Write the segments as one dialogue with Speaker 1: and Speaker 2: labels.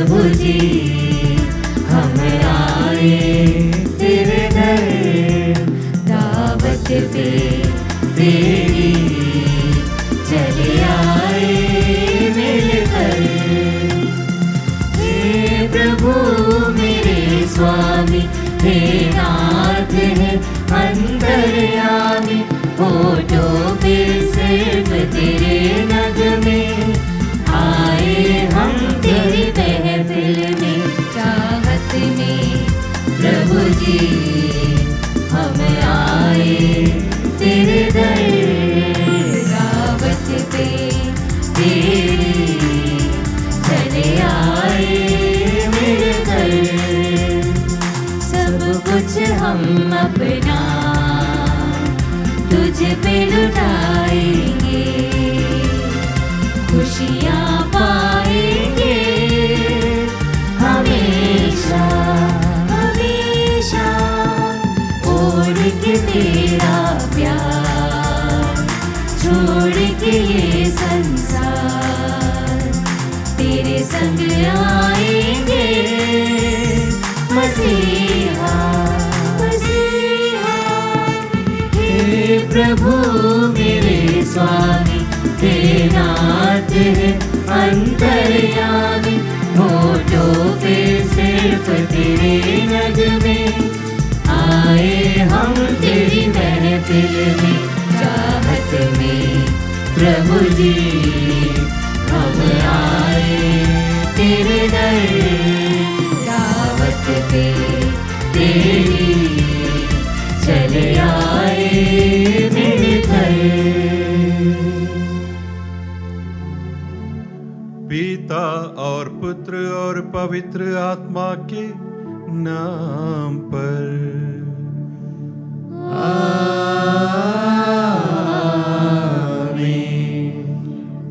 Speaker 1: प्रभु जी हम आए तेरे दर, दावत पे तेरी चले आए मिलकर। हे प्रभु मेरे स्वामी, हे नाथ है अंतर्यामी, होठों पे सिर्फ तेरे नगमे, आए हम तेरी महफिल में, चाहत में प्रभु जी हम आए तेरे दर, दावत पे तेरी चले आए मिलकर। सब कुछ हम अपना तुझ पे लुटाएंगे, खुशियाँ पाएंगे हमेशा हमेशा, ओढ़ के तेरा प्यार, छोड़ के ये संसार, तेरे संग आएंगे मसीहा मसीहा। हे प्रभु मेरे स्वामी, हे नाथ है अंतर्यामी, होठों पे सिर्फ तेरे नगमे, आए हम तेरी महफिल में, चाहत में प्रभु जी हम आए तेरे दर, दावत पे तेरी चले आए मिलकर।
Speaker 2: पिता और पुत्र और पवित्र आत्मा के नाम पर आमीन।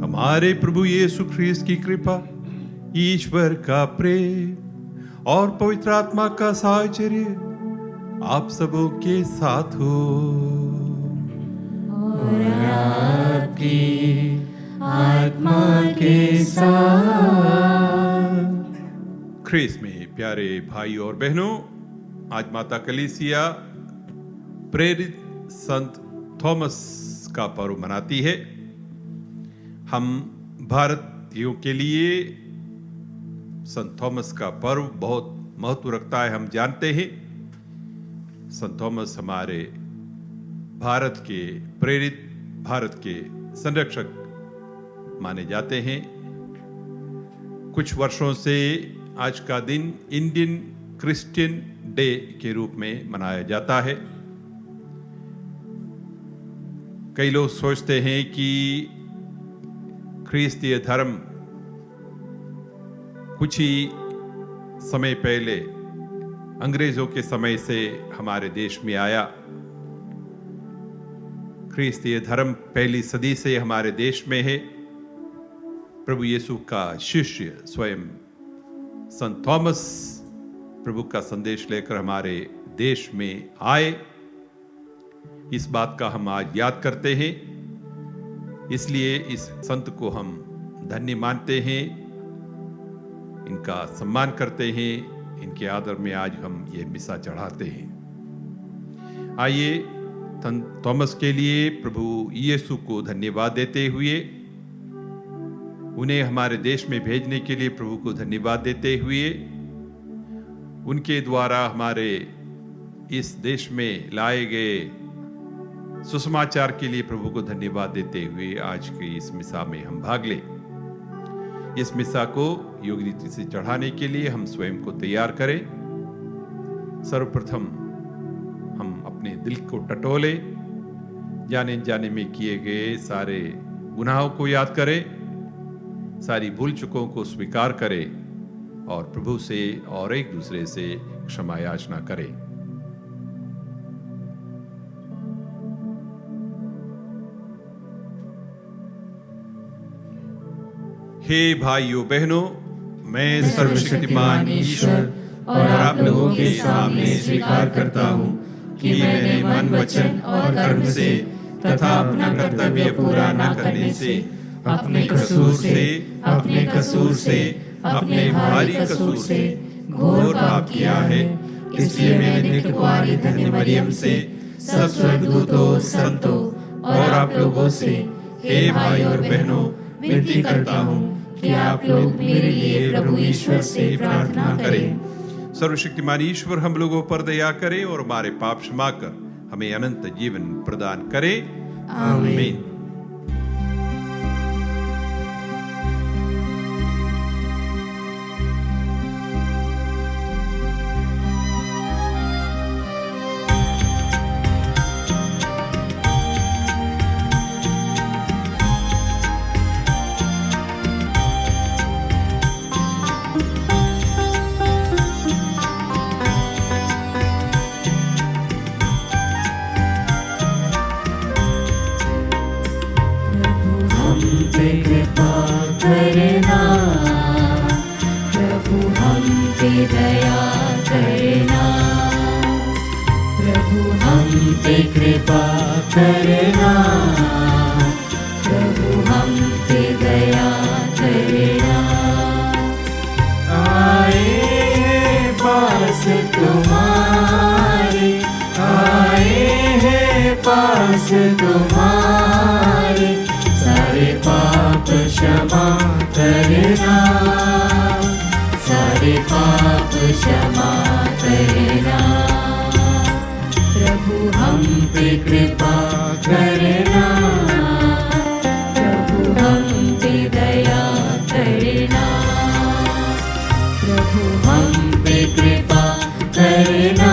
Speaker 2: हमारे प्रभु यीशु ख्रीस्त की कृपा, ईश्वर का प्रेम और पवित्र आत्मा का साहचर्य आप सबों के साथ हो
Speaker 1: और आपकी आत्मा के साथ।
Speaker 2: ख्रीस्त में प्यारे भाई और बहनों, आज माता कलीसिया प्रेरित संत थॉमस का पर्व मनाती है। हम भारतीयों के लिए संत थॉमस का पर्व बहुत महत्व रखता है। हम जानते हैं संत थॉमस हमारे भारत के प्रेरित, भारत के संरक्षक माने जाते हैं। कुछ वर्षों से आज का दिन इंडियन क्रिश्चियन डे के रूप में मनाया जाता है। कई लोग सोचते हैं कि ख्रीस्तीय धर्म कुछ ही समय पहले अंग्रेजों के समय से हमारे देश में आया। ख्रीस्तीय धर्म पहली सदी से हमारे देश में है। प्रभु यीशु का शिष्य स्वयं संत थॉमस प्रभु का संदेश लेकर हमारे देश में आए। इस बात का हम आज याद करते हैं, इसलिए इस संत को हम धन्य मानते हैं, इनका सम्मान करते हैं, इनके आदर में आज हम ये मिसा चढ़ाते हैं। आइए संत थॉमस के लिए प्रभु यीशु को धन्यवाद देते हुए, उन्हें हमारे देश में भेजने के लिए प्रभु को धन्यवाद देते हुए, उनके द्वारा हमारे इस देश में लाए गए सुसमाचार के लिए प्रभु को धन्यवाद देते हुए आज की इस मिसा में हम भाग लें। इस मिसा को योग्य रीति से चढ़ाने के लिए हम स्वयं को तैयार करें। सर्वप्रथम हम अपने दिल को टटोले, जाने जाने में किए गए सारे गुनाहों को याद करें, सारी भूल चूकों को स्वीकार करें और प्रभु से और एक दूसरे से क्षमा याचना करें। हे भाइयों बहनों, मैं सर्वशक्तिमान ईश्वर और आप लोगों के सामने स्वीकार करता हूँ कि मैंने मन, वचन और कर्म से तथा अपना कर्तव्य पूरा न करने से अपने कसूर से
Speaker 1: अपने भारी कसूर से घोर पाप किया है, इसलिए मैं नित्य कुमारी धन्य मरियम से सब स्वर्गदूतों, संतों और आप लोगों से, हे भाई और बहनों, विनती करता हूँ कि आप लोग मेरे लिए प्रभु ईश्वर से प्रार्थना करें।
Speaker 2: सर्वशक्तिमान ईश्वर हम लोगों पर दया करे और हमारे पाप क्षमा कर हमें अनंत जीवन प्रदान करे। आमीन।
Speaker 1: प्रभु हम पे दया करना, प्रभु हम पे कृपा करना, प्रभु हम पे दया करना। आए हैं पास तुम्हारे, आए हैं पास तुम्हारे, सारे पाप क्षमा करना, सारे पाप क्षमा करना। प्रभु हम पे कृपा करना, प्रभु हम पे दया करना, प्रभु हम पे कृपा करना,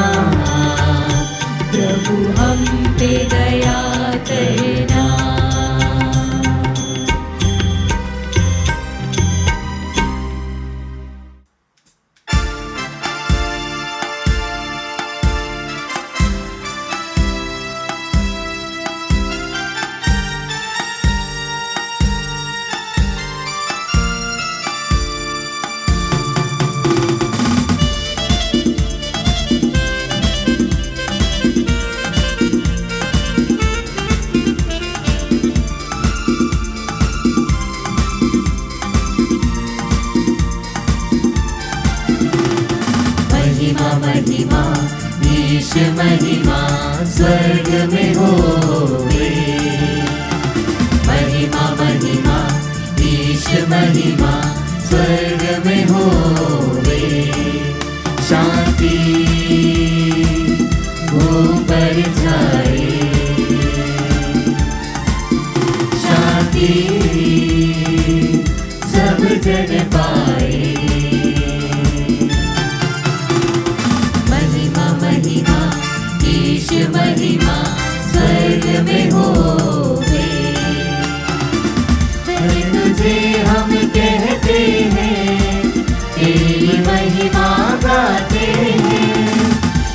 Speaker 1: प्रभु हम पे दया करना। महिमा ईश महिमा स्वर्ग में होवे, महिमा महिमा ईश महिमा स्वर्ग में होवे। शांति भूमि पर छाए, शांति सब जन पाए। महिमा ईश महिमा स्वर्ग में होवे। तुझे हम कहते हैं, तेरी महिमा गाते हैं,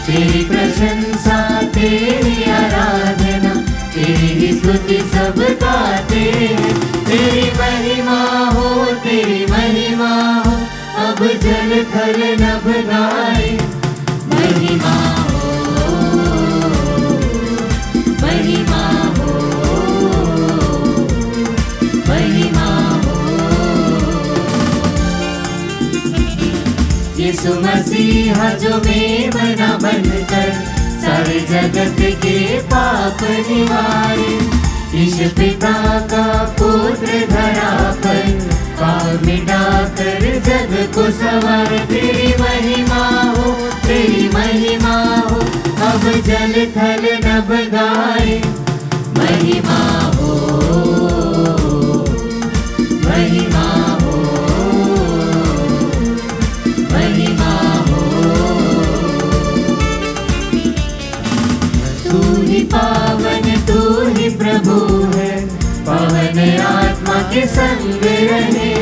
Speaker 1: तेरी प्रशंसा तेरी आराधना, तेरी स्तुति सब गाते हैं। तेरी महिमा हो, तेरी महिमा हो, अब जल थल नभ गाए। महिमा हो, महिमा हो, महिमा हो। यीशु मसीहा जो मेमना बनकर सारे जगत के पाप निवारे, ईश पिता का पुत्र धरा पर पाप मिटाकर जग को संवारे। तेरी महिमा हो, तेरी महिमा हो, अब जल थल नभ गाए। महिमा हो, महिमा हो, महिमा हो। तू ही पावन, तू ही प्रभु है, पावन आत्मा के संग रहे।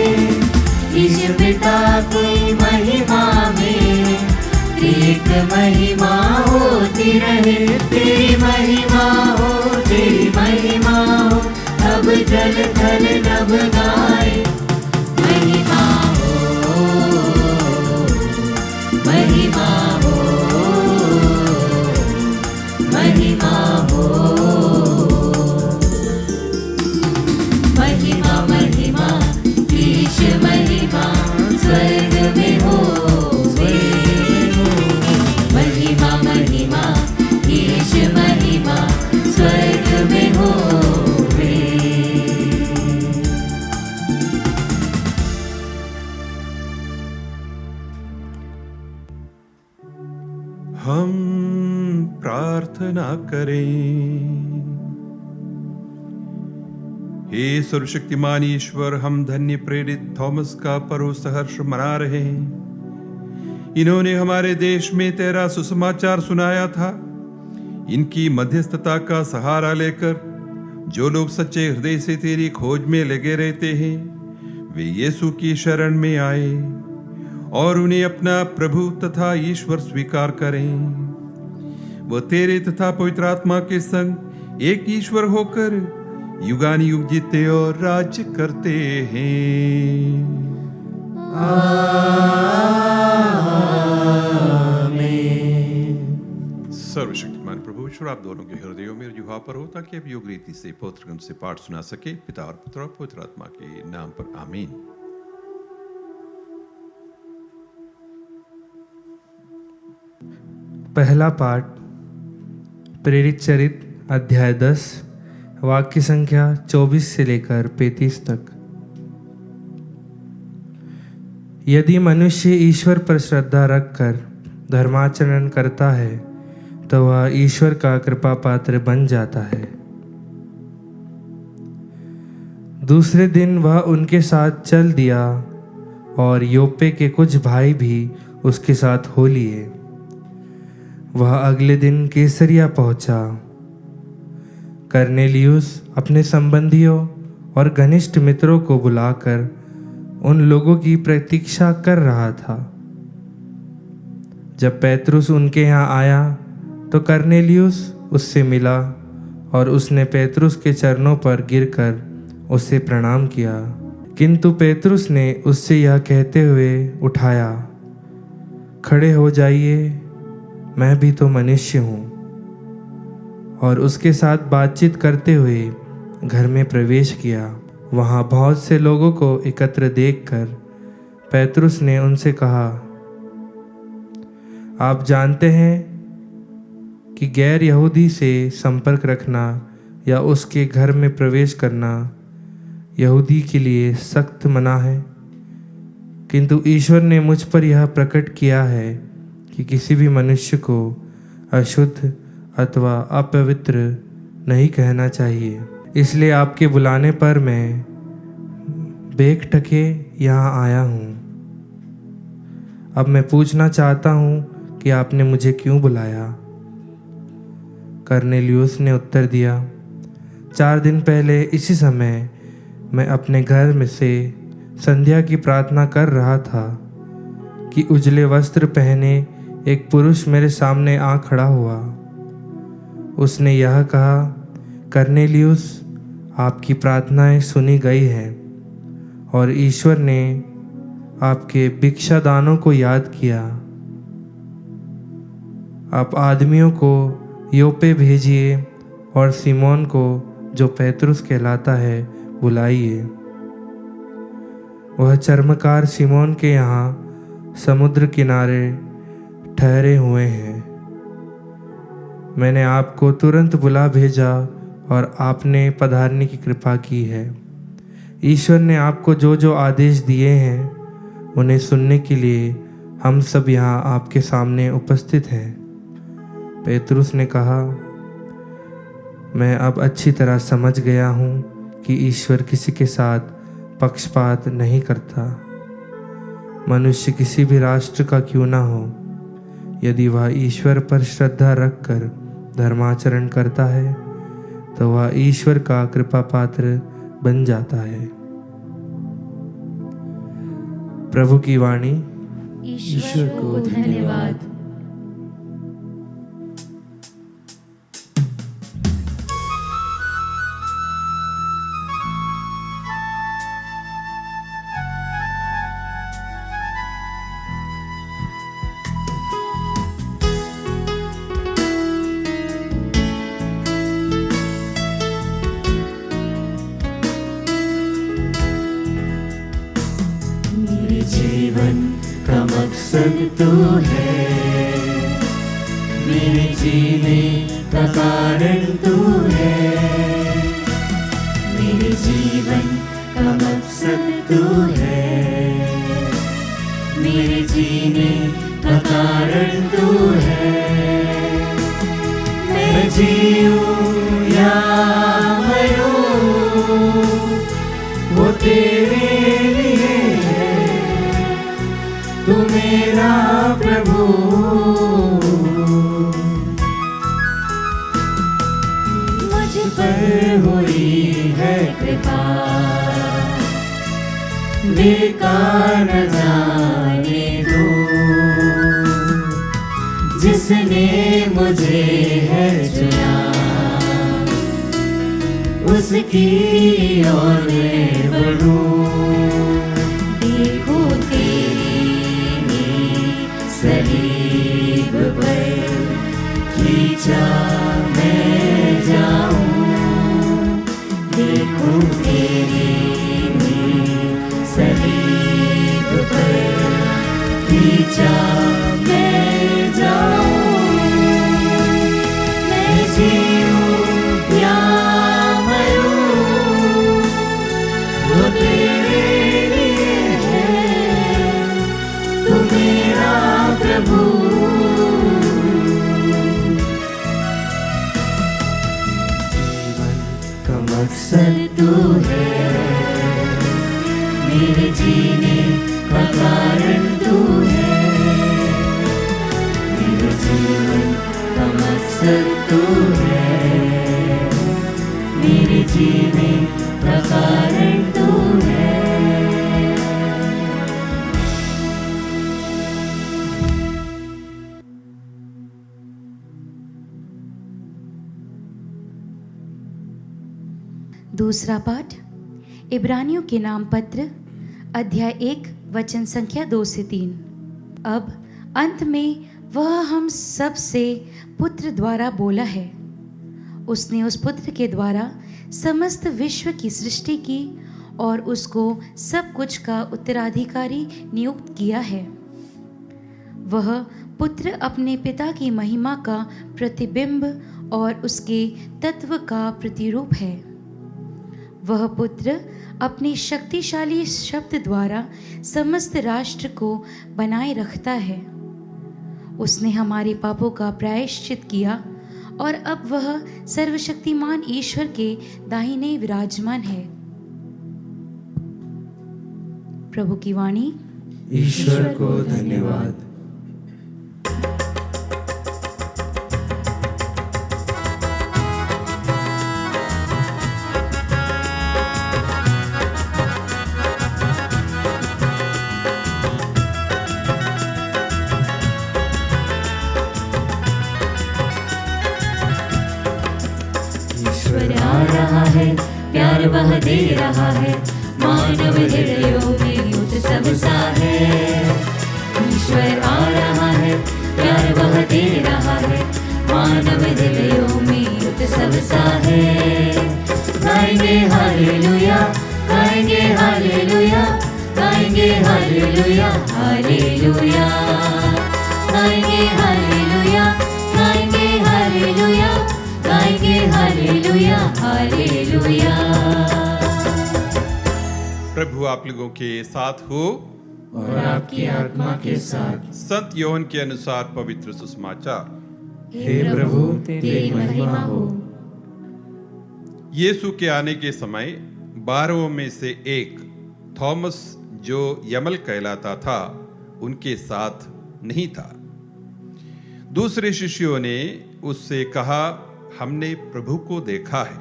Speaker 1: ईश पिता की महिमा में एक महिमा होती रहे। तेरी महिमा हो, तेरी महिमा हो, अब जल थल नभ गाए। महिमा हो, महिमा हो, महिमा हो। महिमा महिमा ईश महिमा स्वर्ग
Speaker 2: हम प्रार्थना करें। हे सर्वशक्तिमान ईश्वर, हम धन्य प्रेरित थॉमस का पर्व सहर्ष मना रहे हैं। इन्होंने हमारे देश में तेरा सुसमाचार सुनाया था। इनकी मध्यस्थता का सहारा लेकर जो लोग सच्चे हृदय से तेरी खोज में लगे रहते हैं, वे यीशु की शरण में आए और उन्हें अपना प्रभु तथा ईश्वर स्वीकार करें। वह तेरे तथा पवित्र आत्मा के संग एक ईश्वर होकर युगान युग जीते और राज्य करते हैं। आमीन। सर्वशक्तिमान प्रभु ईश्वर, आप दोनों के हृदयों में जुहा पर हो, ताकि अब योग रीति से पवित्र ग्रंथ से पाठ सुना सके। पिता और पुत्र और पवित्र आत्मा के नाम पर आमीन।
Speaker 3: पहला पाठ प्रेरित चरित्र अध्याय 10 वाक्य संख्या 24 से लेकर 35 तक। यदि मनुष्य ईश्वर पर श्रद्धा रखकर धर्माचरण करता है तो वह ईश्वर का कृपा पात्र बन जाता है। दूसरे दिन वह उनके साथ चल दिया और योप्पे के कुछ भाई भी उसके साथ हो लिए। वह अगले दिन कैसरिया पहुंचा। कर्नेलियुस अपने संबंधियों और घनिष्ठ मित्रों को बुलाकर उन लोगों की प्रतीक्षा कर रहा था। जब पेतरुस उनके यहाँ आया तो कर्नेलियुस उससे मिला और उसने पेतरुस के चरणों पर गिरकर उसे प्रणाम किया। किंतु पेतरुस ने उससे यह कहते हुए उठाया, खड़े हो जाइए, मैं भी तो मनुष्य हूँ। और उसके साथ बातचीत करते हुए घर में प्रवेश किया। वहाँ बहुत से लोगों को एकत्र देखकर पेतरुस ने उनसे कहा, आप जानते हैं कि गैर यहूदी से संपर्क रखना या उसके घर में प्रवेश करना यहूदी के लिए सख्त मना है, किंतु ईश्वर ने मुझ पर यह प्रकट किया है कि किसी भी मनुष्य को अशुद्ध अथवा अपवित्र नहीं कहना चाहिए। इसलिए आपके बुलाने पर मैं बेखटके यहाँ आया हूँ। अब मैं पूछना चाहता हूँ कि आपने मुझे क्यों बुलाया? कर्नेलियुस ने उत्तर दिया, 4 दिन पहले इसी समय मैं अपने घर में से संध्या की प्रार्थना कर रहा था कि उजले वस्त्र पहने एक पुरुष मेरे सामने आ खड़ा हुआ। उसने यह कहा, कर्नेलियुस, आपकी प्रार्थनाएं सुनी गई हैं और ईश्वर ने आपके भिक्षा दानों को याद किया। आप आदमियों को योप्पे भेजिए और सिमोन को, जो पेतरुस कहलाता है, बुलाइए। वह चर्मकार सिमोन के यहाँ समुद्र किनारे ठहरे हुए हैं। मैंने आपको तुरंत बुला भेजा और आपने पधारने की कृपा की है। ईश्वर ने आपको जो जो आदेश दिए हैं उन्हें सुनने के लिए हम सब यहाँ आपके सामने उपस्थित हैं। पेतरुस ने कहा, मैं अब अच्छी तरह समझ गया हूँ कि ईश्वर किसी के साथ पक्षपात नहीं करता। मनुष्य किसी भी राष्ट्र का क्यों ना हो, यदि वह ईश्वर पर श्रद्धा रखकर धर्माचरण करता है तो वह ईश्वर का कृपा पात्र बन जाता है। प्रभु की वाणी।
Speaker 1: ईश्वर को धन्यवाद।
Speaker 4: जीवन का मकसद तू है, मेरे जीने का कारण तू है। मेरे जीवन का मकसद तू है, मेरे जीने का कारण तू है। मैं जीऊं या मरूं वो तेरे लिए है, तू मेरा प्रभु। मुझ पर हुई है कृपा, बेकार न जाने दो, जिसने मुझे है चुना उसकी ओर मैं बढ़ूं। देखो तेरी सलीब पर खींचा मैं जाऊं, देखो तेरी सलीब पर खींचा मैं जाऊं। मैं जीऊं या मरूं वो तेरे लिए है, तू मेरा प्रभु। का मकसद तू है, मेरे जीने का कारण तू है, मेरे जीवन का मकसद तू है, मेरे जीने का कारण तू है।
Speaker 5: दूसरा पाठ इब्रानियों के नाम पत्र अध्याय 1 वचन संख्या 2 से 3। अब अंत में वह हम सब से पुत्र द्वारा बोला है। उसने उस पुत्र के द्वारा समस्त विश्व की सृष्टि की और उसको सब कुछ का उत्तराधिकारी नियुक्त किया है। वह पुत्र अपने पिता की महिमा का प्रतिबिंब और उसके तत्व का प्रतिरूप है। वह पुत्र अपने शक्तिशाली शब्द द्वारा समस्त राष्ट्र को बनाए रखता है। उसने हमारे पापों का प्रायश्चित किया और अब वह सर्वशक्तिमान ईश्वर के दाहिने विराजमान है। प्रभु की वाणी।
Speaker 3: ईश्वर को धन्यवाद।
Speaker 4: ईश्वर आ रहा है, प्यार वह दे रहा है, मानव हृदयों में उत्सव सा है। ईश्वर आ रहा है, प्यार वह दे रहा है, मानव हृदयों में उत्सव सा है। गाएंगे हालेलुया, गाएंगे हालेलुया, गाएंगे हालेलुया, हालेलुया, गाएंगे हालेलुया, गाएंगे हालेलुया, गाएंगे हालेलुया, हालेलुया।
Speaker 2: प्रभु आप लोगों के साथ हो
Speaker 4: और आपकी आत्मा के साथ।
Speaker 2: संत योहन के अनुसार पवित्र सुसमाचार।
Speaker 3: हे प्रभु
Speaker 4: तेरी महिमा हो।
Speaker 2: यीशु के आने के समय 12 में से एक थॉमस जो यमल कहलाता था उनके साथ नहीं था। दूसरे शिष्यों ने उससे कहा, हमने प्रभु को देखा है।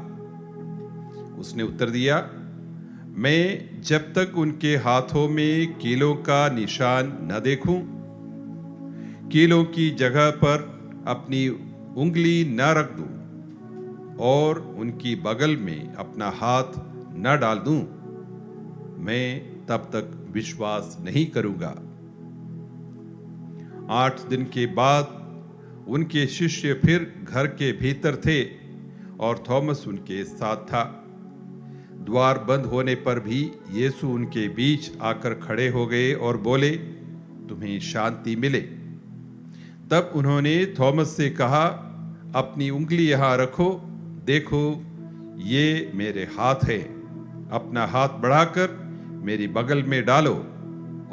Speaker 2: उसने उत्तर दिया, मैं जब तक उनके हाथों में कीलों का निशान न देखूं, कीलों की जगह पर अपनी उंगली न रख दूं और उनकी बगल में अपना हाथ न डाल दूं, मैं तब तक विश्वास नहीं करूंगा। 8 दिन के बाद उनके शिष्य फिर घर के भीतर थे और थॉमस उनके साथ था। द्वार बंद होने पर भी यीशु उनके बीच आकर खड़े हो गए और बोले, तुम्हें शांति मिले। तब उन्होंने थॉमस से कहा, अपनी उंगली यहां रखो, देखो ये मेरे हाथ है, अपना हाथ बढ़ाकर मेरी बगल में डालो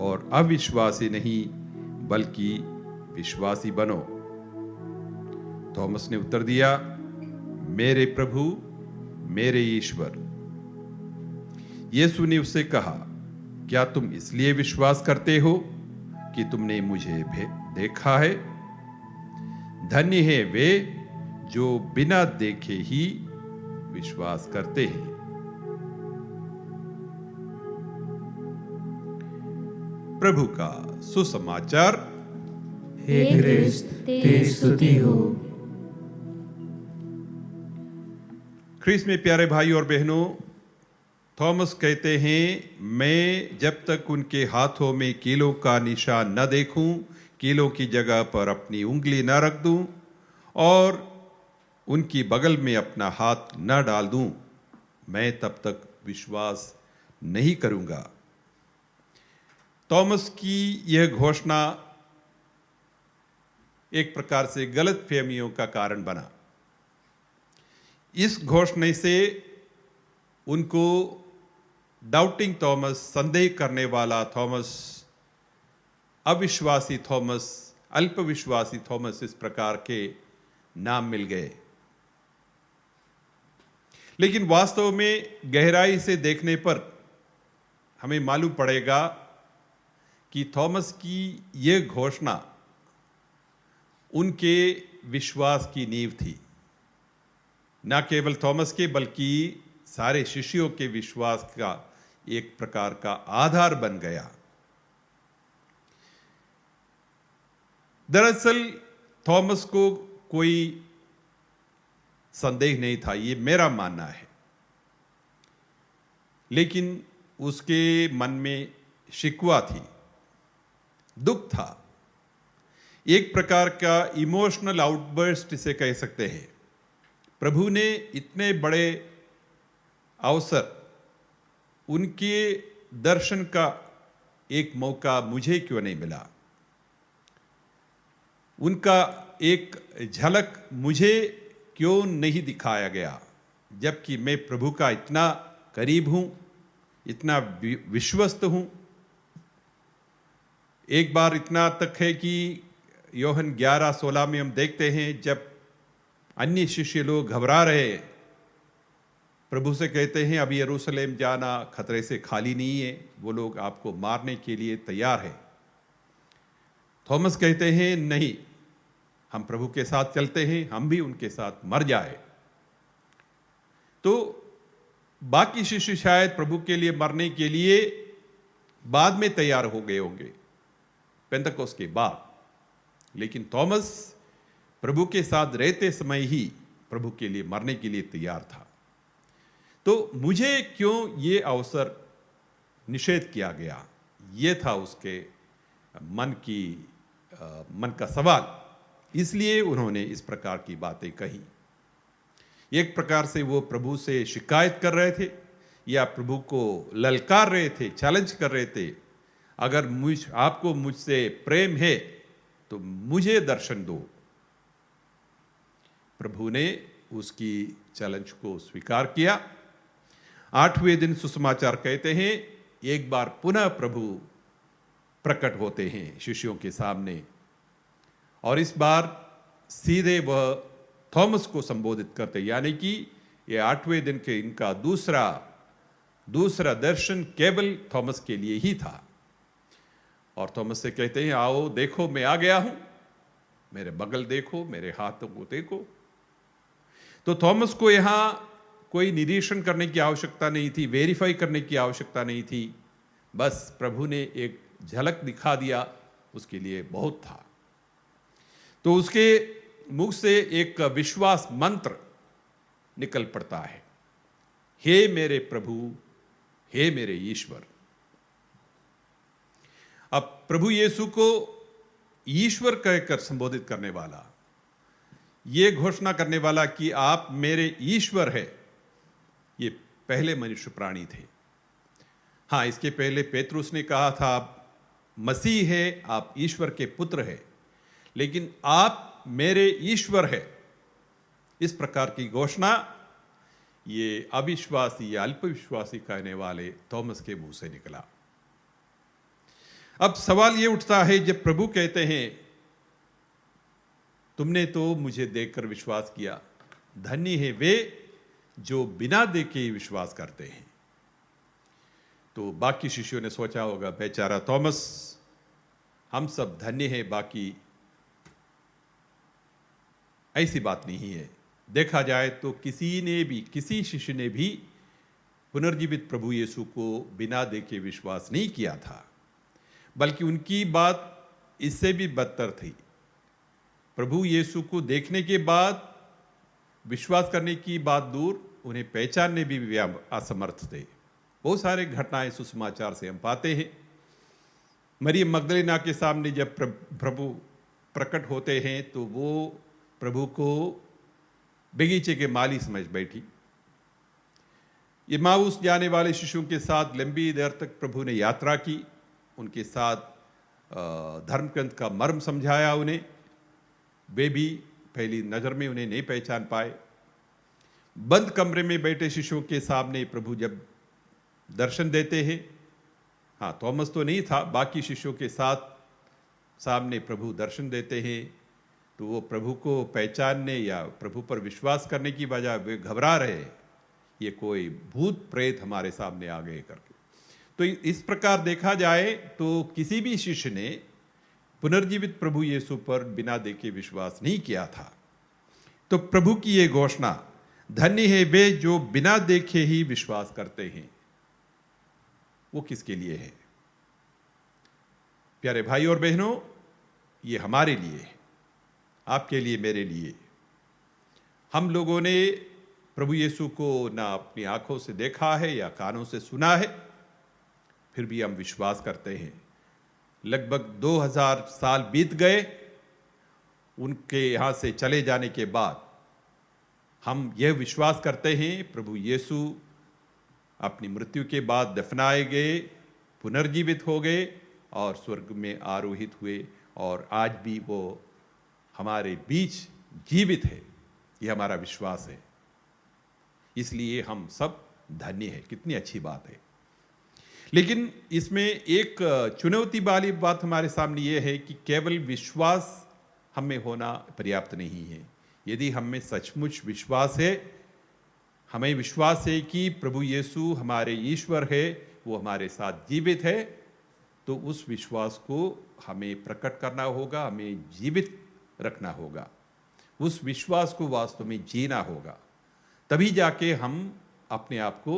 Speaker 2: और अविश्वासी नहीं बल्कि विश्वासी बनो। थॉमस ने उत्तर दिया, मेरे प्रभु, मेरे ईश्वर। यीशु ने उससे कहा, क्या तुम इसलिए विश्वास करते हो कि तुमने मुझे देखा है? धन्य है वे जो बिना देखे ही विश्वास करते हैं। प्रभु का सुसमाचार।
Speaker 4: हे क्रिस्त, तेरी स्तुति हो।
Speaker 2: ख्रीस्त में प्यारे भाई और बहनों, थॉमस कहते हैं, मैं जब तक उनके हाथों में कीलों का निशान न देखूं, कीलों की जगह पर अपनी उंगली न रख दूं और उनकी बगल में अपना हाथ न डाल दूं, मैं तब तक विश्वास नहीं करूंगा। थॉमस की यह घोषणा एक प्रकार से गलत फहमियों का कारण बना। इस घोषणा से उनको डाउटिंग थॉमस, संदेह करने वाला थॉमस, अविश्वासी थॉमस, अल्पविश्वासी थॉमस, इस प्रकार के नाम मिल गए। लेकिन वास्तव में गहराई से देखने पर हमें मालूम पड़ेगा कि थॉमस की यह घोषणा उनके विश्वास की नींव थी। न केवल थॉमस के बल्कि सारे शिष्यों के विश्वास का एक प्रकार का आधार बन गया। दरअसल थॉमस को कोई संदेह नहीं था, ये मेरा मानना है, लेकिन उसके मन में शिकवा थी, दुख था, एक प्रकार का इमोशनल आउटबर्स्ट इसे कह सकते हैं। प्रभु ने इतने बड़े अवसर, उनके दर्शन का एक मौका मुझे क्यों नहीं मिला, उनका एक झलक मुझे क्यों नहीं दिखाया गया, जबकि मैं प्रभु का इतना करीब हूं, इतना विश्वस्त हूं। एक बार इतना तक है कि योहन 11:16 में हम देखते हैं, जब अन्य शिष्य लोग घबरा रहे, प्रभु से कहते हैं, अभी यरूशलेम जाना खतरे से खाली नहीं है, वो लोग आपको मारने के लिए तैयार है। थॉमस कहते हैं, नहीं, हम प्रभु के साथ चलते हैं, हम भी उनके साथ मर जाए। तो बाकी शिष्य शायद प्रभु के लिए मरने के लिए बाद में तैयार हो गए होंगे, पेंतकोस्त के बाद, लेकिन थॉमस प्रभु के साथ रहते समय ही प्रभु के लिए मरने के लिए तैयार था। तो मुझे क्यों ये अवसर निषेध किया गया, ये था उसके मन का सवाल। इसलिए उन्होंने इस प्रकार की बातें कही। एक प्रकार से वो प्रभु से शिकायत कर रहे थे या प्रभु को ललकार रहे थे, चैलेंज कर रहे थे, अगर आपको मुझसे प्रेम है तो मुझे दर्शन दो। प्रभु ने उसकी चैलेंज को स्वीकार किया। 8वें दिन सुसमाचार कहते हैं, एक बार पुनः प्रभु प्रकट होते हैं शिष्यों के सामने, और इस बार सीधे वह थॉमस को संबोधित करते, यानी कि ये 8वें दिन के इनका दूसरा दर्शन केवल थॉमस के लिए ही था। और थॉमस से कहते हैं, आओ देखो, मैं आ गया हूं, मेरे बगल देखो, मेरे हाथों को देखो। तो थॉमस को यहां कोई निरीक्षण करने की आवश्यकता नहीं थी, वेरीफाई करने की आवश्यकता नहीं थी, बस प्रभु ने एक झलक दिखा दिया, उसके लिए बहुत था। तो उसके मुख से एक विश्वास मंत्र निकल पड़ता है, हे मेरे प्रभु, हे मेरे ईश्वर। अब प्रभु यीशु को ईश्वर कहकर संबोधित करने वाला, ये घोषणा करने वाला कि आप मेरे ईश्वर है, ये पहले मनुष्य प्राणी थे। हाँ, इसके पहले पेतरुस ने कहा था, आप मसीह है, आप ईश्वर के पुत्र है, लेकिन आप मेरे ईश्वर है, इस प्रकार की घोषणा ये अविश्वासी या अल्पविश्वासी कहने वाले थॉमस के मुंह से निकला। अब सवाल ये उठता है, जब प्रभु कहते हैं तुमने तो मुझे देखकर विश्वास किया। धन्य है वे जो बिना देखे विश्वास करते हैं। तो बाकी शिष्यों ने सोचा होगा, बेचारा थॉमस, हम सब धन्य हैं, बाकी ऐसी बात नहीं है। देखा जाए तो किसी शिष्य ने भी पुनर्जीवित प्रभु यीशु को बिना देखे विश्वास नहीं किया था, बल्कि उनकी बात इससे भी बदतर थी। प्रभु यीशु को देखने के बाद विश्वास करने की बात दूर, उन्हें पहचानने भी असमर्थ थे। बहुत सारे घटनाएं सुसमाचार से हम पाते हैं। मरियम मगदलीना के सामने जब प्रभु प्रकट होते हैं तो वो प्रभु को बगीचे के माली समझ बैठी। इम्माऊस जाने वाले शिशुओं के साथ लंबी देर तक प्रभु ने यात्रा की, उनके साथ धर्म ग्रंथ का मर्म समझाया उन्हें। वे भी पहली नज़र में उन्हें नहीं पहचान पाए। बंद कमरे में बैठे शिशुओं के सामने प्रभु जब दर्शन देते हैं, हाँ थॉमस तो नहीं था, बाकी शिष्यों के साथ सामने प्रभु दर्शन देते हैं, तो वो प्रभु को पहचानने या प्रभु पर विश्वास करने की बजाय वे घबरा रहे, ये कोई भूत प्रेत हमारे सामने आ गए करके। तो इस प्रकार देखा जाए तो किसी भी शिष्य ने पुनर्जीवित प्रभु यीशु पर बिना देखे विश्वास नहीं किया था। तो प्रभु की ये घोषणा, धन्य है वे जो बिना देखे ही विश्वास करते हैं, वो किसके लिए है? प्यारे भाई और बहनों, ये हमारे लिए है, आपके लिए, मेरे लिए। हम लोगों ने प्रभु यीशु को ना अपनी आंखों से देखा है या कानों से सुना है, फिर भी हम विश्वास करते हैं। लगभग 2000 साल बीत गए उनके यहाँ से चले जाने के बाद, हम यह विश्वास करते हैं प्रभु यीशु अपनी मृत्यु के बाद दफनाए गए, पुनर्जीवित हो गए और स्वर्ग में आरोहित हुए, और आज भी वो हमारे बीच जीवित है। यह हमारा विश्वास है, इसलिए हम सब धन्य हैं। कितनी अच्छी बात है। लेकिन इसमें एक चुनौती वाली बात हमारे सामने यह है कि केवल विश्वास हमें होना पर्याप्त नहीं है। यदि हमें सचमुच विश्वास है, हमें विश्वास है कि प्रभु यीशु हमारे ईश्वर है, वो हमारे साथ जीवित है, तो उस विश्वास को हमें प्रकट करना होगा, हमें जीवित रखना होगा, उस विश्वास को वास्तव में जीना होगा। तभी जाके हम अपने आप को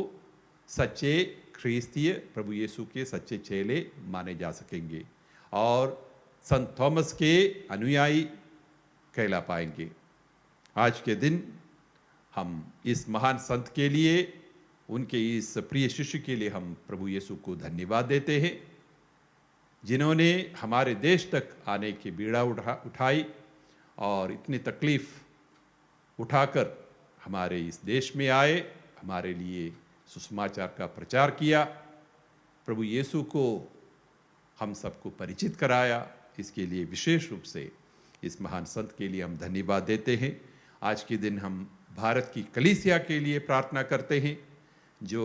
Speaker 2: सच्चे ख्रीस्तीय प्रभु यीशु के सच्चे चेले माने जा सकेंगे और संत थॉमस के अनुयायी कहला पाएंगे। आज के दिन हम इस महान संत के लिए, उनके इस प्रिय शिष्य के लिए हम प्रभु यीशु को धन्यवाद देते हैं, जिन्होंने हमारे देश तक आने की बीड़ा उठाई और इतनी तकलीफ उठाकर हमारे इस देश में आए, हमारे लिए सुसमाचार का प्रचार किया, प्रभु यीशु को हम सबको परिचित कराया। इसके लिए विशेष रूप से इस महान संत के लिए हम धन्यवाद देते हैं। आज के दिन हम भारत की कलीसिया के लिए प्रार्थना करते हैं, जो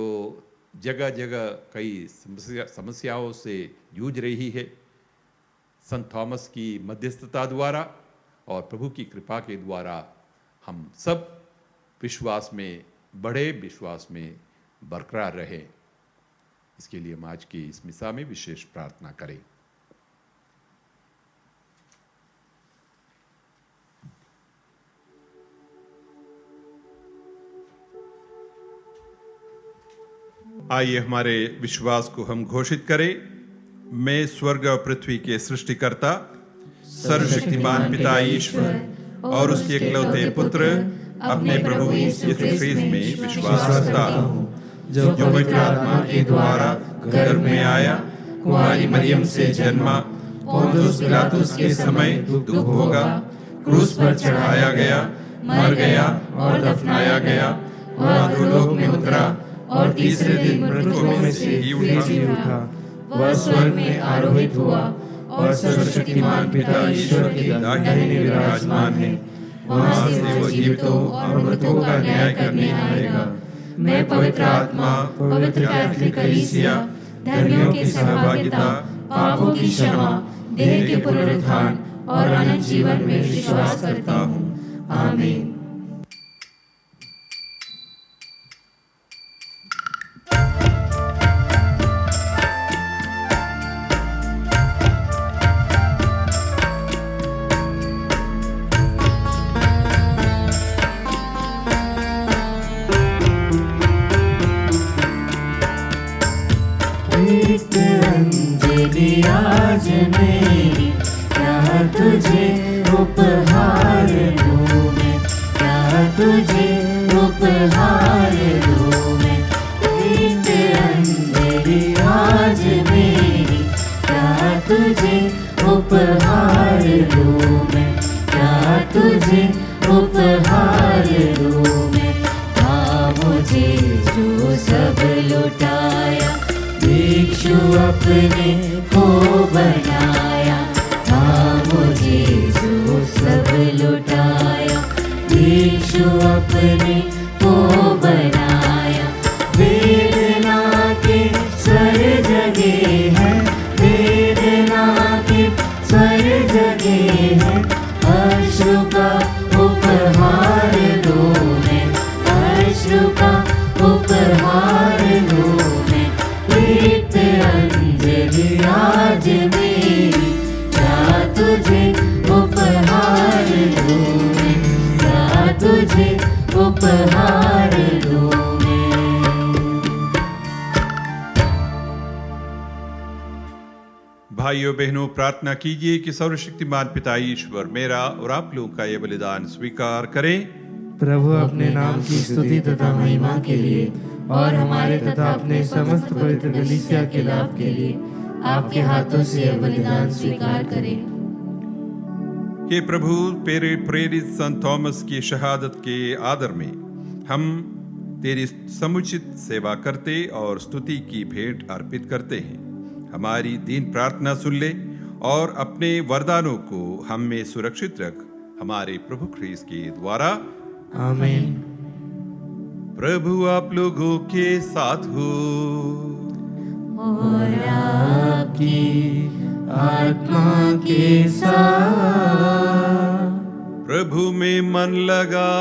Speaker 2: जगह जगह कई समस्याओं से जूझ रही है। संत थॉमस की मध्यस्थता द्वारा और प्रभु की कृपा के द्वारा हम सब विश्वास में बढ़े, विश्वास में बरकरार रहे। इसके लिए हम आज की इस मिसा में विशेष प्रार्थना करें। आइए हमारे विश्वास को हम घोषित करें। मैं स्वर्ग और पृथ्वी के सृष्टिकर्ता, सर्वशक्तिमान पिता ईश्वर और उसके इकलौते पुत्र अपने प्रभु यीशु ख्रीस्त में विश्वास करता हूँ, जो पवित्र आत्मा के द्वारा गर्भ में आया, कुंवारी मरियम से जन्मा, पोंतियुस पिलातुस के समय दुख भोगा, क्रूस पर चढ़ाया गया, मर गया और दफनाया गया, वह अधोलोक में उतरा और तीसरे दिन मृतकों में से जी उठा, वह स्वर्ग में आरोहित हुआ और सर्वशक्तिमान पिता ईश्वर के दाहिने विराजमान है। वहां से वो जीवितों और मृतों का न्याय करने आएगा। मैं पवित्र आत्मा, पवित्र कैथोलिक कलीसिया, धर्मियों की सहभागिता, पापों की क्षमा, देह के पुनरुत्थान
Speaker 4: और अनंत जीवन में विश्वास करता हूँ। आमीन।
Speaker 1: एक अंजलि आज मेरी, क्या तुझे उपहार दूँ मैं, क्या तुझे उपहार दूँ मैं। एक अंजलि आज मेरी, क्या तुझे उपहार दूँ मैं, क्या तुझे उपहार दूँ मैं। हाँ मुझे जो सब लुटाया, भिक्षु अपने को बनाया। हाँ मुझे जो सब लुटाया, भिक्षु अपने को बनाया। वेदना के स्वर जगे हैं, वेदना के स्वर जगे हैं। अश्रु का उपहार दो मैं, अश्रु का उपहार दो मैं। एक अंजलि आज मेरी, क्या तुझे उपहार दूँ मैं, क्या तुझे उपहार दूँ मैं।
Speaker 2: भाइयों बहनों, प्रार्थना कीजिए कि सर्वशक्तिमान पिता ईश्वर मेरा और आप लोगों का ये बलिदान स्वीकार करें।
Speaker 3: प्रभु अपने नाम की स्तुति तथा महिमा के लिए और हमारे तथा अपने समस्त पवित्र कलीसिया के लाभ के लिए आपके हाथों से यह बलिदान स्वीकार करें।
Speaker 2: हे प्रभु, प्रेरित संत थॉमस की शहादत के आदर में हम तेरी समुचित सेवा करते और स्तुति की भेंट अर्पित करते हैं। हमारी दीन प्रार्थना सुन ले और अपने वरदानों को हम में सुरक्षित रख, हमारे प्रभु ख्रीस्त के द्वारा।
Speaker 3: आमीन।
Speaker 2: प्रभु आप लोगों के साथ हो
Speaker 1: और आपकी आत्मा के साथ।
Speaker 2: प्रभु में मन लगाइए,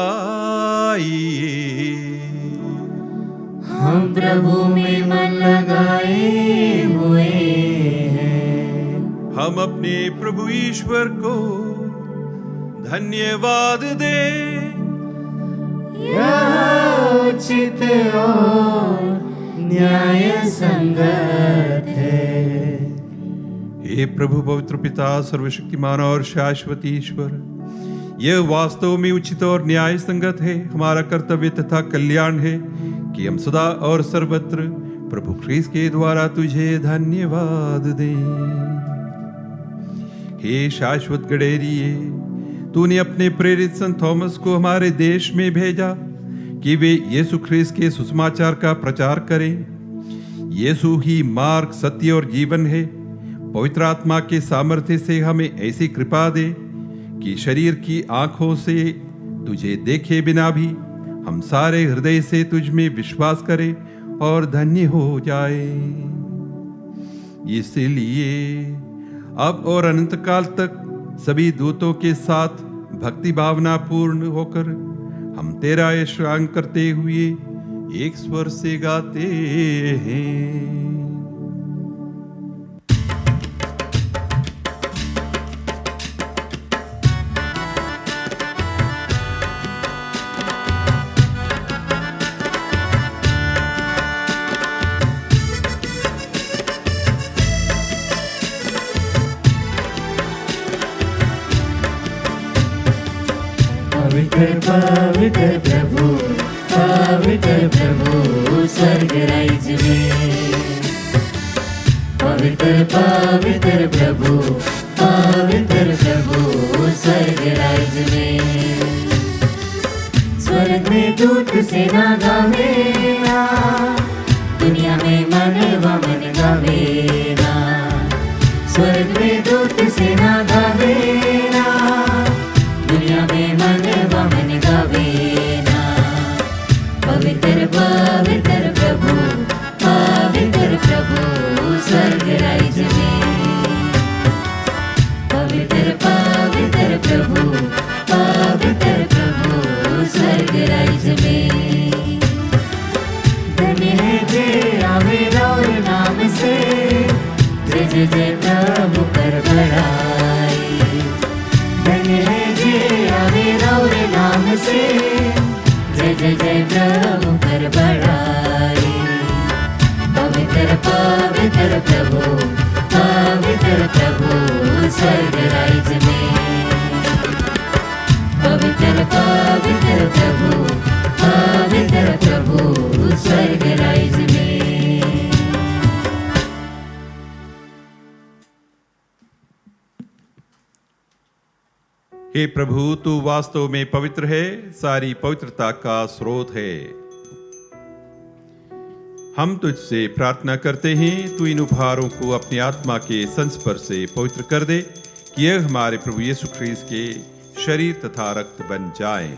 Speaker 1: हम प्रभु में मन लगाए हुए हैं।
Speaker 2: हम अपने प्रभु ईश्वर को धन्यवाद दें।
Speaker 1: यह उचित और न्याय संगत है।
Speaker 2: हे प्रभु पवित्र पिता, सर्वशक्तिमान और शाश्वत ईश्वर, यह वास्तव में उचित और न्याय संगत है, हमारा कर्तव्य तथा कल्याण है कि हम सदा और सर्वत्र प्रभु ख्रीस्त के द्वारा तुझे धन्यवाद दें। हे शाश्वत गडेरिये, तूने अपने प्रेरित संत थॉमस को हमारे देश में भेजा कि वे यीशु ख्रीस्त के सुसमाचार का प्रचार करें। यीशु ही मार्ग, सत्य और जीवन है। पवित्र आत्मा के सामर्थ्य से हमें ऐसी कृपा दे कि शरीर की आंखों से तुझे देखे बिना भी हम सारे हृदय से तुझ में विश्वास करें और धन्य हो जाए। इसलिए अब और अनंत काल तक सभी दूतों के साथ भक्ति भावना पूर्ण होकर हम तेरा यशगान करते हुए एक स्वर से गाते हैं।
Speaker 1: पवित्र पवित्र प्रभु, पवित्र प्रभु स्वर्ग राज्य में। पवित्र पवित्र प्रभु, पवित्र प्रभु स्वर्ग राज्य में। स्वर्ग में दूत सेना गावेना, दुनिया में मनवा मन गावेना। स्वर्ग में दूत सेना गावेना, दुनिया में मनवा मन गावेना। पवित्र पवित्र प्रभु, पवित्र प्रभु स्वर्ग राज्य में। पवित्र
Speaker 4: पवित्र प्रभु स्वर्ग राज्य में। धन्य है जे आवे और नाम से, जय जय जय प्रभु कर बड़ाई। धन्य है जे आवे और नाम से, जय जय जय प्रभु कर बड़ाई। पवित्र पवित्र प्रभु स्वर्ग राज्य में। पवित्र पवित्र प्रभु स्वर्ग राज्य में।
Speaker 2: हे प्रभु, तू वास्तव में पवित्र है, सारी पवित्रता का स्रोत है। हम तुझसे प्रार्थना करते हैं, तू इन उपहारों को अपनी आत्मा के संस्पर्श से पवित्र कर दे, कि यह हमारे प्रभु यीशु ख्रीस्त के शरीर तथा रक्त बन जाएं।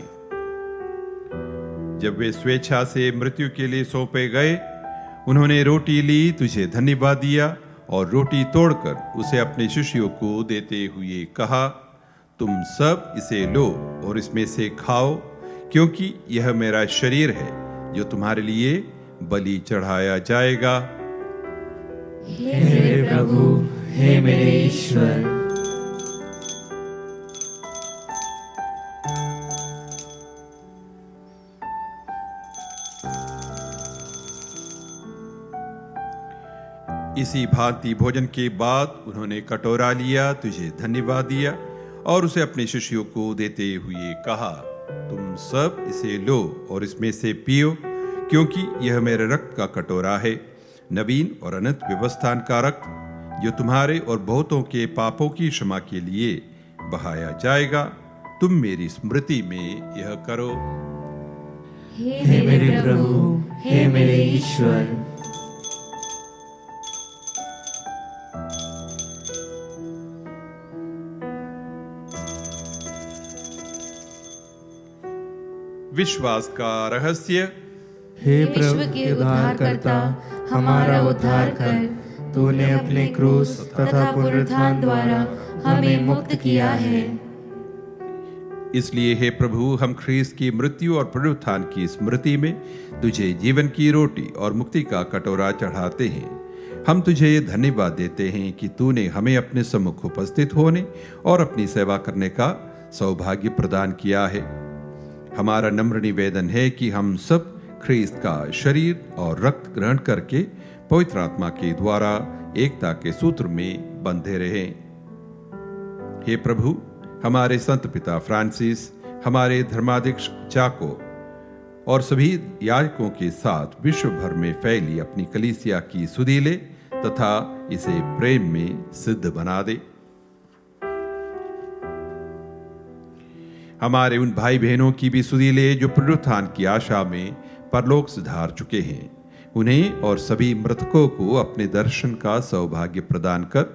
Speaker 2: जब वे स्वेच्छा से मृत्यु के लिए सौंपे गए, उन्होंने रोटी ली, तुझे धन्यवाद दिया और रोटी तोड़कर उसे अपने शिष्यों को देते हुए कहा, तुम सब इसे लो और इसमें से खाओ, क्योंकि यह मेरा शरीर है जो तुम्हारे लिए बलि चढ़ाया जाएगा।
Speaker 4: हे मेरे प्रभु, हे मेरे ईश्वर।
Speaker 2: इसी भांति भोजन के बाद उन्होंने कटोरा लिया, तुझे धन्यवाद दिया और उसे अपने शिष्यों को देते हुए कहा, तुम सब इसे लो और इसमें से पियो, क्योंकि यह मेरे रक्त का कटोरा है, नवीन और अनंत व्यवस्थान का रक्त, जो तुम्हारे और बहुतों के पापों की क्षमा के लिए बहाया जाएगा। तुम मेरी स्मृति में यह करो।
Speaker 4: हे मेरे प्रभु, हे मेरे ईश्वर।
Speaker 2: विश्वास का रहस्य।
Speaker 3: हे प्रभु के उद्धारकर्ता, हमारा उद्धार कर। तूने अपने क्रूस तथा पुनरुत्थान द्वारा हमें मुक्त किया है।
Speaker 2: इसलिए हे प्रभु, हम ख्रीस्त की मृत्यु और पुनरुत्थान की स्मृति में तुझे जीवन की रोटी और मुक्ति का कटोरा चढ़ाते हैं। हम तुझे धन्यवाद देते हैं कि तूने हमें अपने सम्मुख उपस्थित होने और अपनी सेवा करने का सौभाग्य प्रदान किया है। हमारा नम्र निवेदन है कि हम सब ख्रीस्त का शरीर और रक्त ग्रहण करके पवित्र आत्मा के द्वारा एकता के सूत्र में बंधे रहें। हे प्रभु, हमारे संत पिता फ्रांसिस, हमारे धर्माध्यक्ष जाको और सभी याजकों के साथ विश्व भर में फैली अपनी कलीसिया की सुधि ले तथा इसे प्रेम में सिद्ध बना दे। हमारे उन भाई बहनों की भी सुधि ले जो पुनरुत्थान की आशा में परलोक सिधार चुके हैं। उन्हें और सभी मृतकों को अपने दर्शन का सौभाग्य प्रदान कर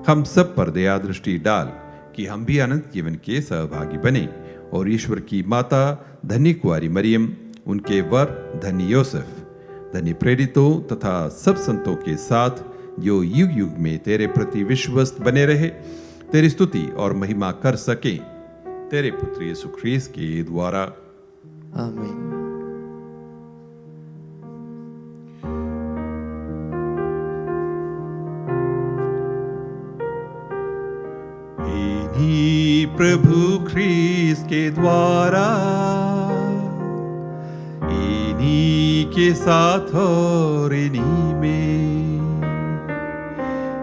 Speaker 2: हम सब पर दया दृष्टि डाल, कि हम भी अनंत जीवन के सहभागी बने और ईश्वर की माता धन्य कुंवारी मरियम, उनके वर धन्य योसेफ, धन्य प्रेरितों तथा सब संतों के साथ जो युग युग में तेरे प्रति विश्वस्त बने रहे, तेरी स्तुति और महिमा कर सके, तेरे पुत्र यीशु ख्रीस्त के द्वारा।
Speaker 3: आमीन।
Speaker 2: इन्हीं प्रभु ख्रीस्त के द्वारा, इन्हीं के साथ और इन्हीं में,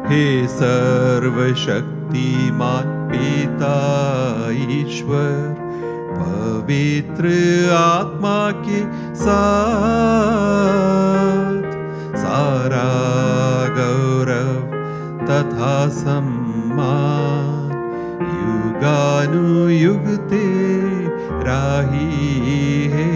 Speaker 2: हे सर्वशक्तिमान पिता ईश्वर, पवित्र आत्मा के साथ सारा गौरव तथा सम्मान युगानुयुग तेरा ही है।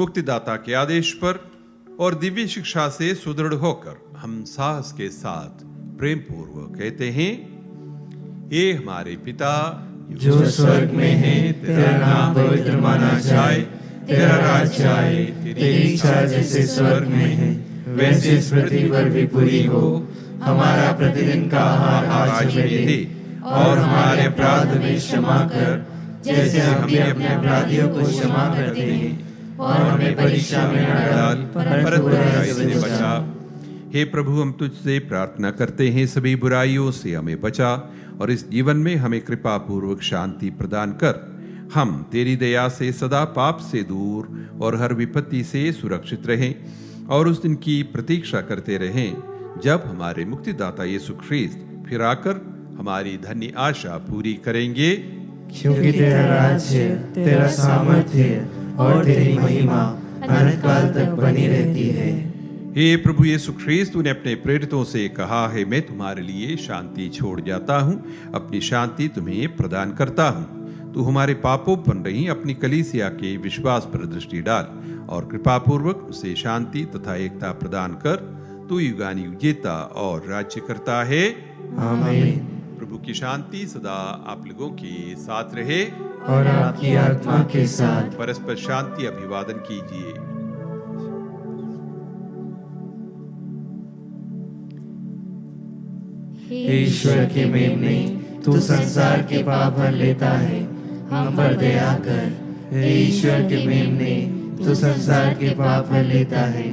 Speaker 2: मुक्तिदाता के आदेश पर और दिव्य शिक्षा से सुदृढ़ होकर हम साहस के साथ प्रेम पूर्वक कहते हैं, हे हमारे पिता
Speaker 4: जो स्वर्ग में है, तेरा नाम पवित्र माना जाए, तेरा राज्य आए, तेरी इच्छा जैसे स्वर्ग में है वैसे इस पृथ्वी पर भी पूरी हो। हमारा प्रतिदिन का आहार आज हमें दे और हमारे अपराध में क्षमा कर जैसे हम भी अपने अपराधियों को क्षमा करते हैं, और हमें परीक्षा में न डाल पर बुराई से बचा।
Speaker 2: हे प्रभु, हम तुझसे प्रार्थना करते हैं, सभी बुराइयों से हमें बचा और इस जीवन में हमें कृपा पूर्वक शांति प्रदान कर हम तेरी दया से सदा पाप से दूर और हर विपत्ति से सुरक्षित रहें और उस दिन की प्रतीक्षा करते रहें जब हमारे मुक्तिदाता यीशु ख्रीस्त फिर आकर हमारी धन्य आशा पूरी करेंगे।
Speaker 4: क्योंकि तेरा राज्य, तेरा सामर्थ्य और तेरी महिमा अनंत काल तक बनी रहती है।
Speaker 2: हे प्रभु यीशु ख्रीस्त, तूने अपने प्रेरितों से कहा है, मैं तुम्हारे लिए शांति छोड़ जाता हूँ, अपनी शांति तुम्हें प्रदान करता हूँ। तू हमारे पापों पर नहीं, अपनी कलीसिया के विश्वास पर दृष्टि डाल और कृपा पूर्वक उसे शांति तथा एकता प्रदान कर। तू युगानुयुग जीता और राज्य करता है।
Speaker 4: आमीन।
Speaker 2: प्रभु की शांति सदा आप लोगों के साथ रहे
Speaker 4: और आपकी आत्मा के साथ।
Speaker 2: परस्पर शांति अभिवादन कीजिए।
Speaker 4: हे ईश्वर के मेमने, तू संसार के पाप भर लेता है, हम पर दया कर। हे ईश्वर के मेमने, तू संसार के पाप भर लेता है,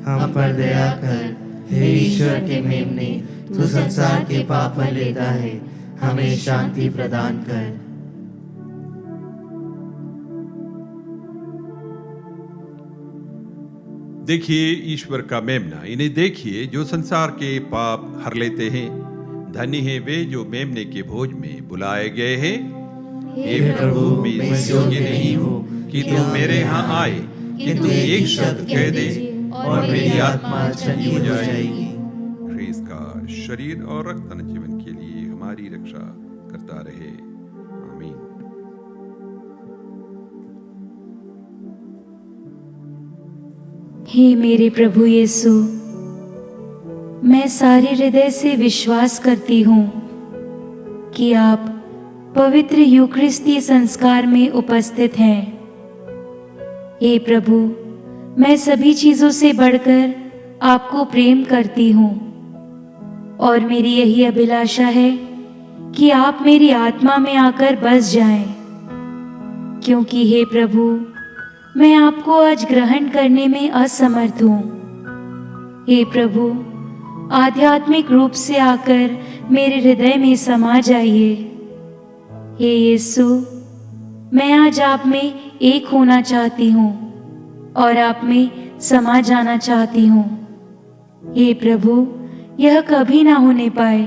Speaker 4: हम पर दया कर। हे ईश्वर के मेमने, तू संसार के पाप भर लेता है, हमें शांति प्रदान कर।
Speaker 2: देखिए ईश्वर का मेमना, इन्हें देखिए जो संसार के पाप हर लेते हैं। धन्य है वे जो मेमने के भोज में बुलाए गए हैं। हे प्रभु, मैं इस योग्य नहीं हूँ कि तू मेरे यहाँ आए, किंतु एक शब्द कह दे और मेरी आत्मा चंगी हो जाएगी। ख्रीस्त का शरीर और रक्त तन जीवन के लिए हमारी रक्षा करता रहे। आमीन।
Speaker 5: हे मेरे प्रभु यीशु, मैं सारे हृदय से विश्वास करती हूँ कि आप पवित्र यूकरिस्ती संस्कार में उपस्थित हैं। हे प्रभु, मैं सभी चीज़ों से बढ़कर आपको प्रेम करती हूँ और मेरी यही अभिलाषा है कि आप मेरी आत्मा में आकर बस जाएं, क्योंकि हे प्रभु, मैं आपको आज ग्रहण करने में असमर्थ हूँ। हे प्रभु, आध्यात्मिक रूप से आकर मेरे हृदय में समा जाइए। हे यीशु, मैं आज आप में एक होना चाहती हूँ और आप में समा जाना चाहती हूँ। हे प्रभु, यह कभी ना होने पाए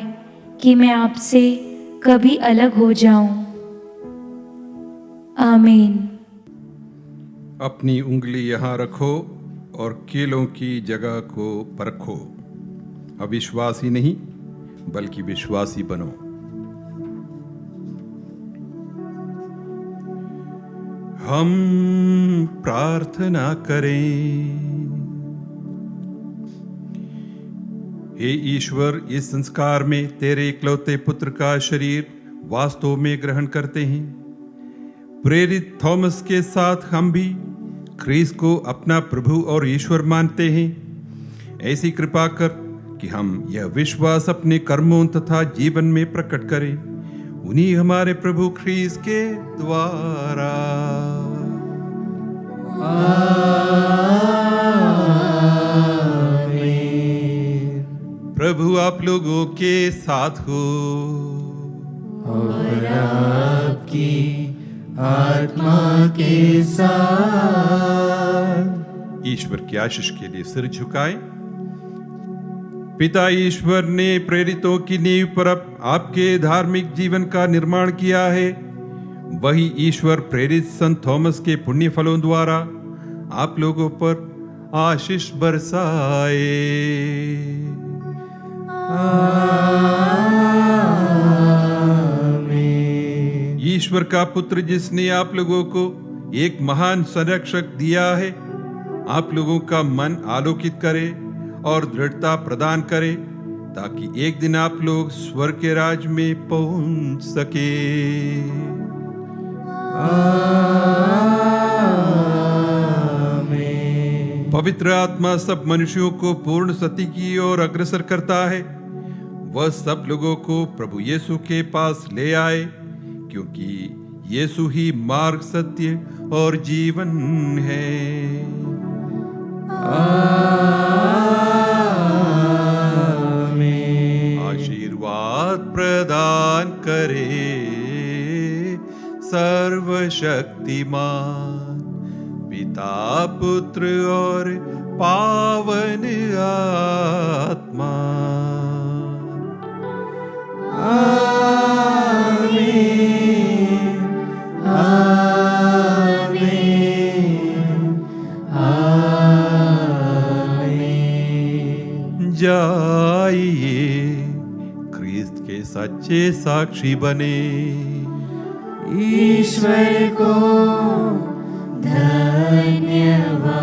Speaker 5: कि मैं आपसे कभी अलग हो जाऊं। आमीन।
Speaker 2: अपनी उंगली यहाँ रखो और कीलों की जगह को परखो। अविश्वासी नहीं बल्कि विश्वासी बनो। हम प्रार्थना करें। हे ईश्वर, इस संस्कार में तेरे इकलौते पुत्र का शरीर वास्तव में ग्रहण करते हैं। प्रेरित थॉमस के साथ हम भी ख्रीस्त को अपना प्रभु और ईश्वर मानते हैं। ऐसी कृपा कर कि हम यह विश्वास अपने कर्मों तथा जीवन में प्रकट करें, उन्हीं हमारे प्रभु ख्रीस्त के द्वारा।
Speaker 4: आमीन।
Speaker 2: प्रभु आप लोगों के साथ हो
Speaker 4: और आपकी आत्मा के साथ।
Speaker 2: ईश्वर की आशीष के लिए सिर झुकाएं। पिता ईश्वर ने प्रेरितों की नींव पर आपके धार्मिक जीवन का निर्माण किया है। वही ईश्वर प्रेरित संत थॉमस के पुण्य फलों द्वारा आप लोगों पर आशीष बरसाए।
Speaker 4: आमीन।
Speaker 2: ईश्वर का पुत्र जिसने आप लोगों को एक महान संरक्षक दिया है, आप लोगों का मन आलोकित करे और दृढ़ता प्रदान करे, ताकि एक दिन आप लोग स्वर्ग के राज में पहुंच सके।
Speaker 3: आमीन।
Speaker 2: पवित्र आत्मा सब मनुष्यों को पूर्ण सती की ओर अग्रसर करता है। वह सब लोगों को प्रभु यीशु के पास ले आए, क्योंकि यीशु ही मार्ग, सत्य और जीवन है।
Speaker 3: आमीन।
Speaker 2: आशीर्वाद प्रदान करे सर्वशक्तिमान पिता, पुत्र और पावन आत्मा।
Speaker 3: आमीन। आमीन। आमीन।
Speaker 2: जाइए क्रिस्त के सच्चे साक्षी बने।
Speaker 3: ईश्वर को धन्यवाद।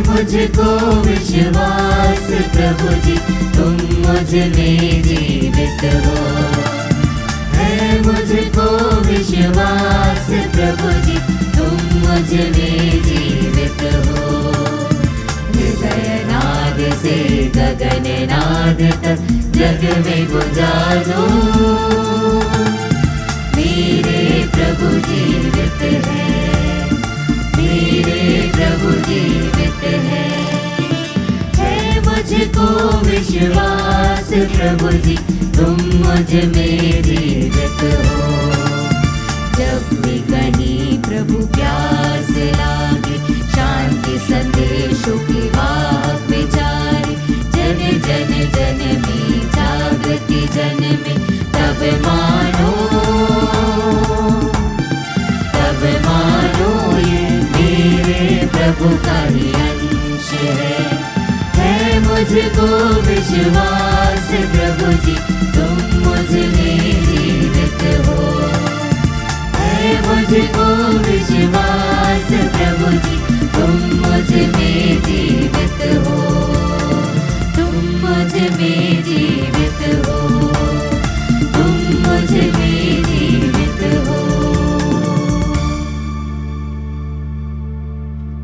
Speaker 4: मुझको विश्वास प्रभु जी, तुम मुझ में जीवित हो। है मुझको विश्वास प्रभु जी, तुम मुझ में जीवित हो। हृदय नाद से गगन नाद तक जग में गुंजा दो। मेरे प्रभु जीवित है, मेरे प्रभु जीवित है। मुझको विश्वास प्रभु जी, तुम मुझ में जीवित हो। जब भी कहीं प्रभु प्यास लागे, शांति संदेशों की वाहक विचारे, जन जन जन में जागृति जन में, तब मानो ये मेरे प्रभु का ही अंश है। मुझको विश्वास प्रभु जी, तुम मुझ में जीवित हो। है मुझको विश्वास प्रभु